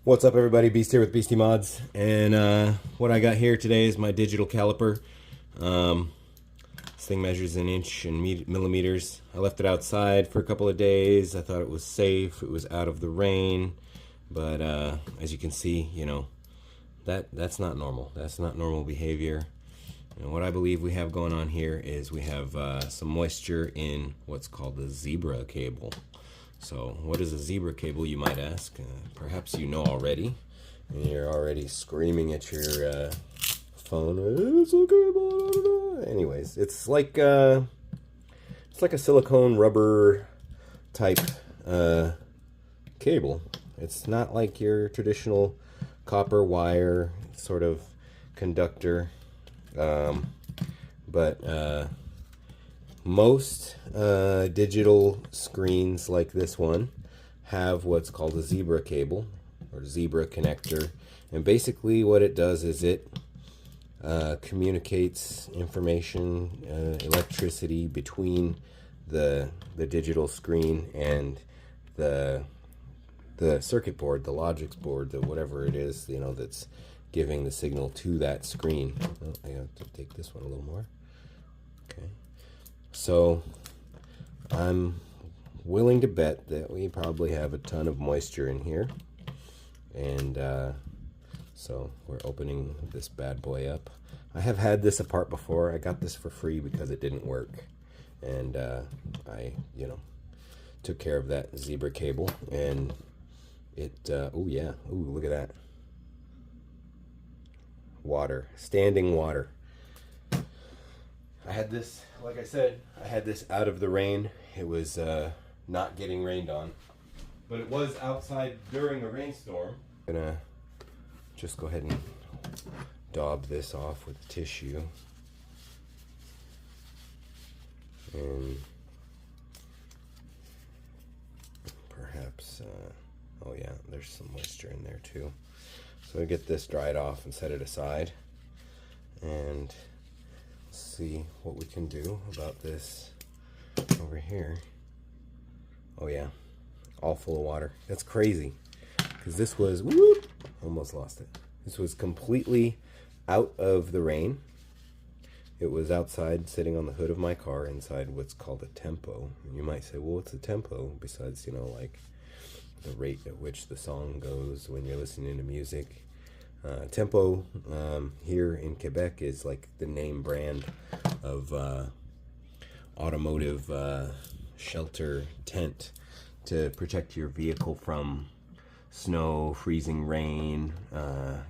What's up, everybody? Beast here with Beastie Mods, and what I got here today is my digital caliper. This thing measures in inch and millimeters. I left it outside for a couple of days. I thought it was safe. It was out of the rain, but as you can see, you know, that's not normal. That's not normal behavior. And what I believe we have going on here is we have some moisture in what's called the zebra cable. So what is a zebra cable, you might ask? Perhaps you know already, and you're already screaming at your phone. It's a cable. Anyways, it's like a silicone rubber type cable. It's not like your traditional copper wire sort of conductor, but most digital screens like this one have what's called a zebra cable or zebra connector, and basically what it does is it communicates information, electricity between the digital screen and the circuit board, the logic board, the whatever it is, you know, that's giving the signal to that screen. Oh, I have to take this one a little more. Okay. So I'm willing to bet that we probably have a ton of moisture in here, and so we're opening this bad boy up. I have had this apart before. I got this for free because it didn't work, and I, you know, took care of that zebra cable, and it oh yeah, ooh, look at that, water, standing water. I had this, like I said, I had this out of the rain. It was not getting rained on, but it was outside during a rainstorm. I'm gonna just go ahead and daub this off with tissue. And perhaps, oh yeah, there's some moisture in there too. So I get this dried off and set it aside, and see what we can do about this over here. Oh yeah, all full of water. That's crazy, because this was, whoop, almost lost it. This was completely out of the rain. It was outside, sitting on the hood of my car, inside what's called a tempo. And you might say, well, what's a tempo? Besides, you know, like the rate at which the song goes when you're listening to music. Tempo here in Quebec is like the name brand of automotive shelter tent to protect your vehicle from snow, freezing rain,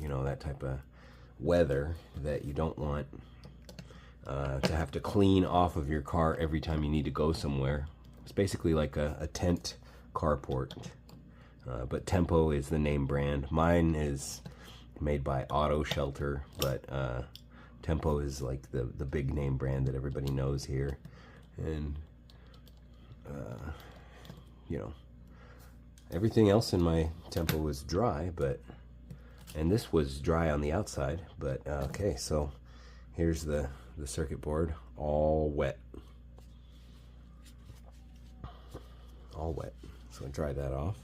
you know, that type of weather that you don't want to have to clean off of your car every time you need to go somewhere. It's basically like a tent carport, but Tempo is the name brand. Mine is made by Auto Shelter, but Tempo is like the big name brand that everybody knows here. And you know, everything else in my Tempo was dry, but, and this was dry on the outside, but okay, so here's the circuit board, all wet, all wet. So dry that off.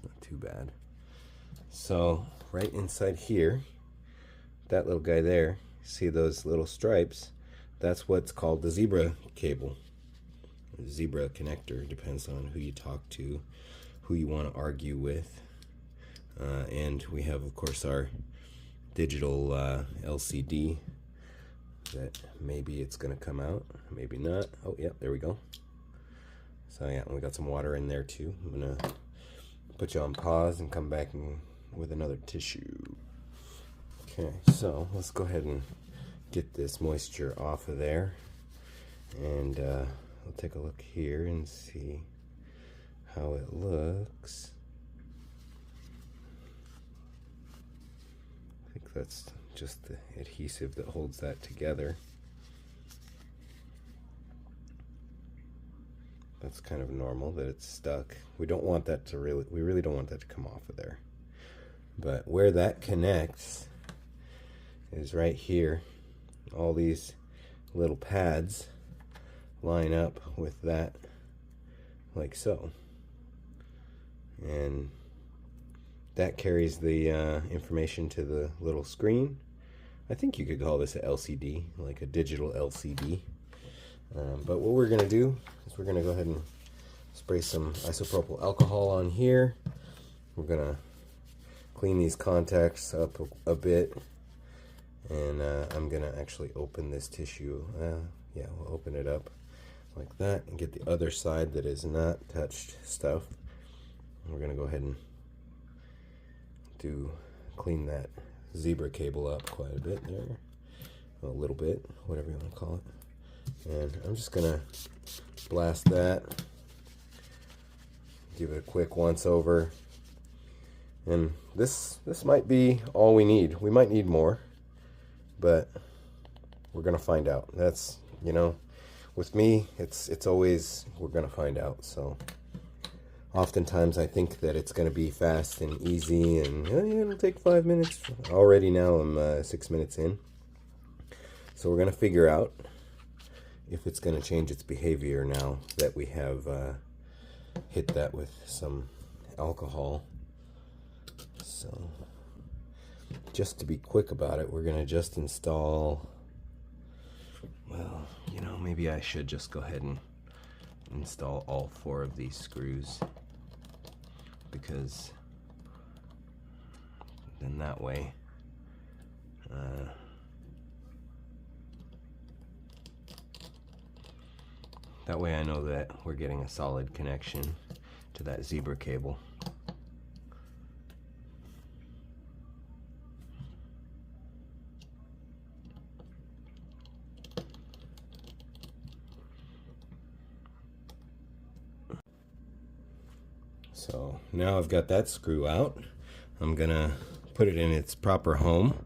Not too bad. So right inside here, that little guy there, see those little stripes? That's what's called the zebra cable, zebra connector. Depends on who you talk to, who you want to argue with. And we have, of course, our digital LCD that maybe it's going to come out, maybe not. Oh yeah, there we go. So yeah, we got some water in there too. I'm gonna put you on pause and come back with another tissue. Okay, so let's go ahead and get this moisture off of there, and we'll take a look here and see how it looks. I think that's just the adhesive that holds that together. That's kind of normal that it's stuck. We don't want that to we really don't want that to come off of there. But where that connects is right here. All these little pads line up with that like so. And that carries the information to the little screen. I think you could call this a LCD, like a digital LCD. But what we're going to do is we're going to go ahead and spray some isopropyl alcohol on here. We're going to clean these contacts up a bit. And I'm going to actually open this tissue. Yeah, we'll open it up like that and get the other side that is not touched stuff. We're going to go ahead and clean that zebra cable up quite a bit there. A little bit, whatever you want to call it. And I'm just going to blast that. Give it a quick once over. And this might be all we need. We might need more, but we're going to find out. That's, you know, with me, it's always we're going to find out. So oftentimes I think that it's going to be fast and easy and it'll take 5 minutes. Already now I'm 6 minutes in. So we're going to figure out if it's going to change its behavior now that we have hit that with some alcohol. So just to be quick about it, we're going to just install, well, you know, maybe I should just go ahead and install all 4 of these screws, because then that way I know that we're getting a solid connection to that zebra cable. So now I've got that screw out. I'm gonna put it in its proper home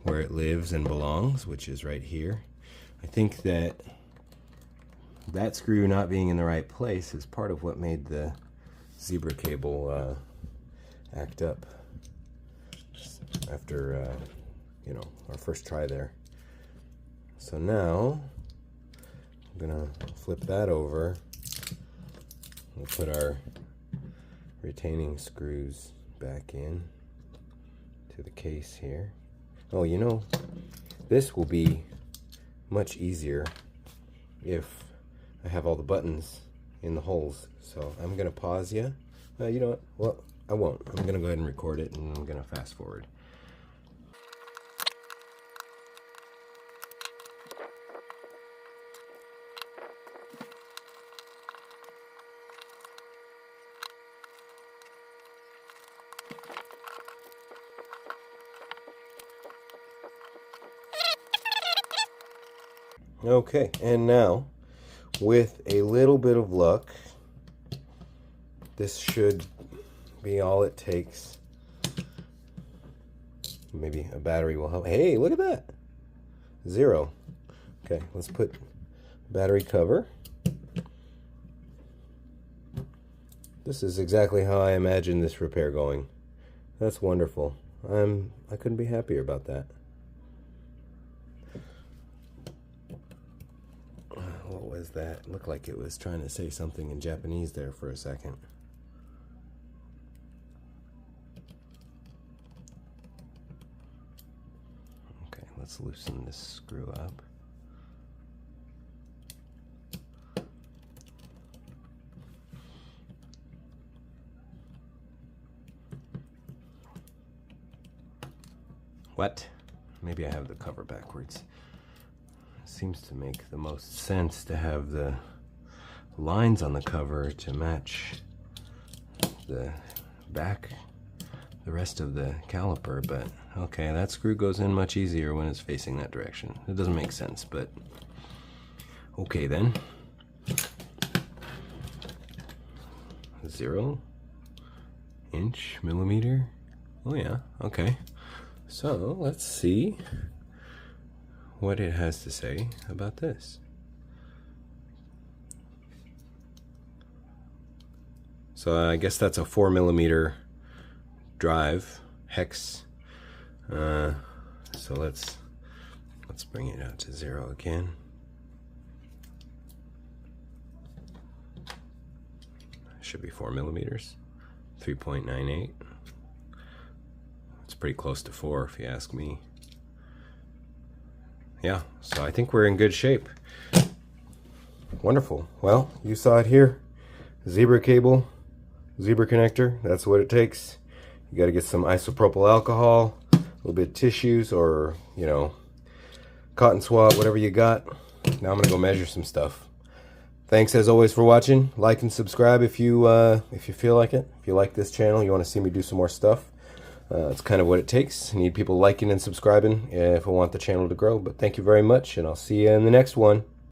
where it lives and belongs, which is right here. I think that screw not being in the right place is part of what made the zebra cable act up after you know, our first try there. So now I'm gonna flip that over. We'll put our retaining screws back in to the case here. Oh, you know, this will be much easier if I have all the buttons in the holes. So I'm gonna pause you. You know what? Well, I won't. I'm gonna go ahead and record it, and I'm gonna fast forward. Okay, and now with a little bit of luck, this should be all it takes. Maybe a battery will help. Hey, look at that. 0. Okay, let's put battery cover. This is exactly how I imagined this repair going. That's wonderful. I couldn't be happier about that. What was that? Looked like it was trying to say something in Japanese there for a second. Okay, let's loosen this screw up. What? Maybe I have the cover backwards. Seems to make the most sense to have the lines on the cover to match the back, the rest of the caliper, but okay, that screw goes in much easier when it's facing that direction. It doesn't make sense, but okay then. 0 inch millimeter. Oh yeah, okay. So let's see what it has to say about this. So I guess that's a 4mm drive hex. So let's bring it out to 0 again. should be 4 millimeters. 3.98. It's pretty close to 4 if you ask me. Yeah, so I think we're in good shape. Wonderful. Well, you saw it here. Zebra cable, zebra connector, that's what it takes. You got to get some isopropyl alcohol, a little bit of tissues, or, you know, cotton swab, whatever you got. Now I'm going to go measure some stuff. Thanks as always for watching. Like and subscribe if you feel like it. If you like this channel, you want to see me do some more stuff. It's kind of what it takes. I need people liking and subscribing if I want the channel to grow. But thank you very much, and I'll see you in the next one.